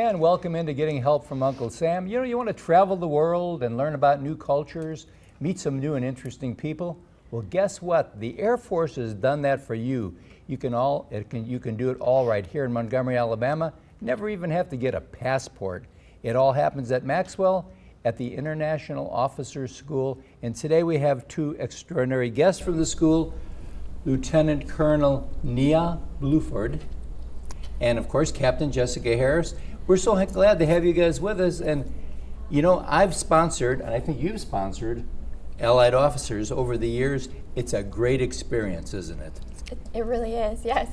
And welcome into Getting Help from Uncle Sam. You know, you want to travel the world and learn about new cultures, meet some new and interesting people? Well, guess what? The Air Force has done that for you. You can do it all right here in Montgomery, Alabama. Never even have to get a passport. It all happens at Maxwell at the International Officers School. And today we have two extraordinary guests from the school, Lieutenant Colonel Nia Luford, and of course, Captain Jessica Harris. We're so glad to have you guys with us. And you know, I've sponsored, and I think you've sponsored, Allied officers over the years. It's a great experience, isn't it? It really is, yes.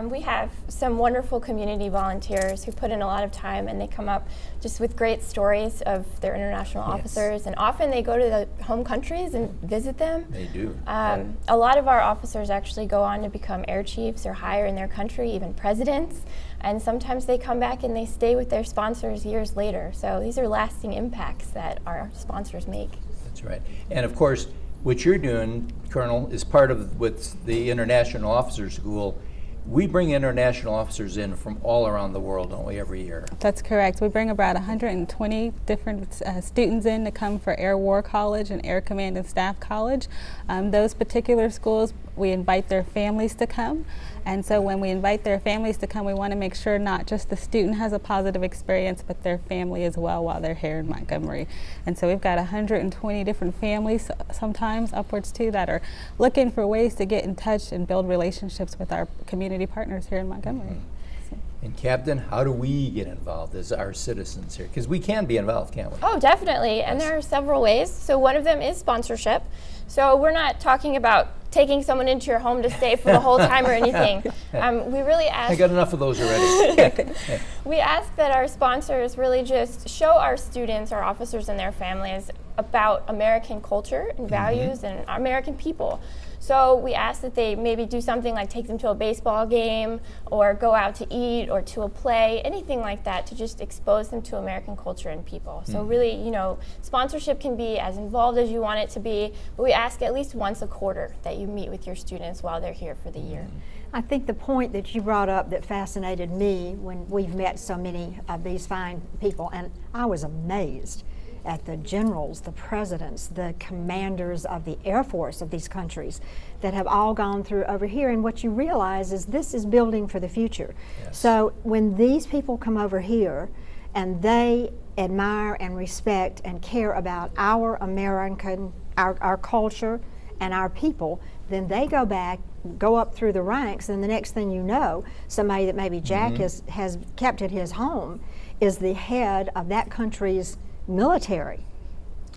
We have some wonderful community volunteers who put in a lot of time, and they come up just with great stories of their international officers, and often they go to the home countries and visit them. They do. A lot of our officers actually go on to become air chiefs or higher in their country, even presidents, and sometimes they come back and they stay with their sponsors years later. So these are lasting impacts that our sponsors make. That's right. And of course, what you're doing, Colonel, is part of with the International Officers School. We bring international officers in from all around the world, don't we, every year? That's correct. We bring about 120 different students in to come for Air War College and Air Command and Staff College. Those particular schools, we invite their families to come. And so when we invite their families to come, we want to make sure not just the student has a positive experience, but their family as well while they're here in Montgomery. And so we've got 120 different families, sometimes upwards to, that are looking for ways to get in touch and build relationships with our community partners here in Montgomery. And Captain, how do we get involved as our citizens here? Because we can be involved, can't we? Oh, definitely, and there are several ways. So one of them is sponsorship. So we're not talking about taking someone into your home to stay for the whole time or anything. We really ask. I got enough of those already. We ask that our sponsors really just show our students, our officers and their families about American culture and values and American people. So we ask that they maybe do something like take them to a baseball game or go out to eat or to a play, anything like that, to just expose them to American culture and people. So really, you know, sponsorship can be as involved as you want it to be, but we ask at least once a quarter that you meet with your students while they're here for the year. I think the point that you brought up that fascinated me when we've met so many of these fine people, and I was amazed at the generals, the presidents, the commanders of the Air Force of these countries that have all gone through over here. And what you realize is this is building for the future. Yes. So when these people come over here and they admire and respect and care about our American, our culture and our people, then they go back, go up through the ranks, and the next thing you know, somebody that maybe Jack has kept at his home is the head of that country's military.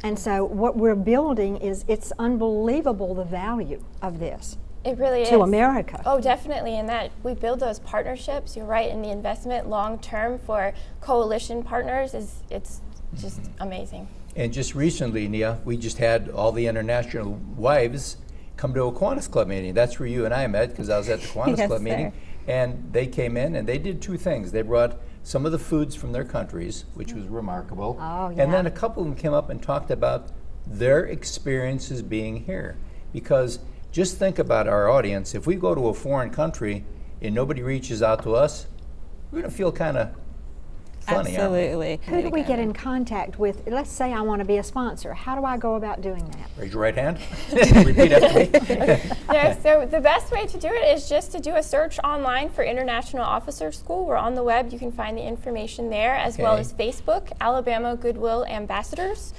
And so what we're building is, it's unbelievable the value of this. It really is. To America. Oh, definitely, and that we build those partnerships, you're right, and the investment long term for coalition partners it's just amazing. And just recently, Nia, we just had all the international wives come to a Kiwanis Club meeting. That's where you and I met, because I was at the Kiwanis Club meeting. And they came in and they did two things. They brought some of the foods from their countries, which was remarkable. Oh, yeah. And then a couple of them came up and talked about their experiences being here. Because just think about our audience. If we go to a foreign country and nobody reaches out to us, we're going to feel kind of funny. Absolutely. Who do we get in contact with? Let's say I want to be a sponsor. How do I go about doing that? Raise your right hand. Repeat after me. Yeah, so the best way to do it is just to do a search online for International Officer School. We're on the web. You can find the information there, as well as Facebook, Alabama Goodwill Ambassadors.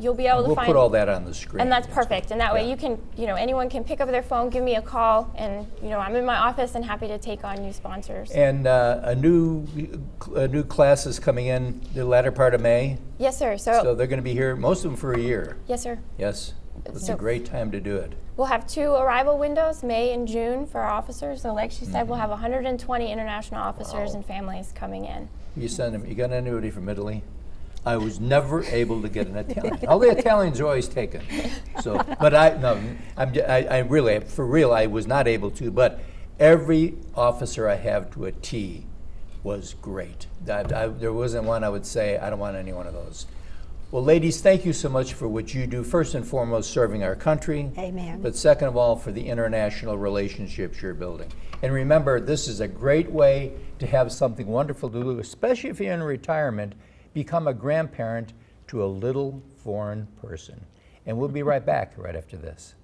You'll be able to find. We'll put all that on the screen. And that's perfect. And that way you can, you know, anyone can pick up their phone, give me a call, and you know, I'm in my office and happy to take on new sponsors. And a new class is coming in the latter part of May. Yes, sir. So they're going to be here, most of them for a year. Yes, sir. Yes. It's a great time to do it. We'll have 2 arrival windows, May and June, for our officers. So like she said, we'll have 120 international officers and families coming in. You send them. You got anybody from Italy? I was never able to get an Italian. All the Italians are always taken. So, but I really, for real, I was not able to. But every officer I have to a T was great. There wasn't one I would say I don't want any one of those. Well, ladies, thank you so much for what you do. First and foremost, serving our country. Amen. But second of all, for the international relationships you're building. And remember, this is a great way to have something wonderful to do, especially if you're in retirement, become a grandparent to a little foreign person. And we'll be right back right after this.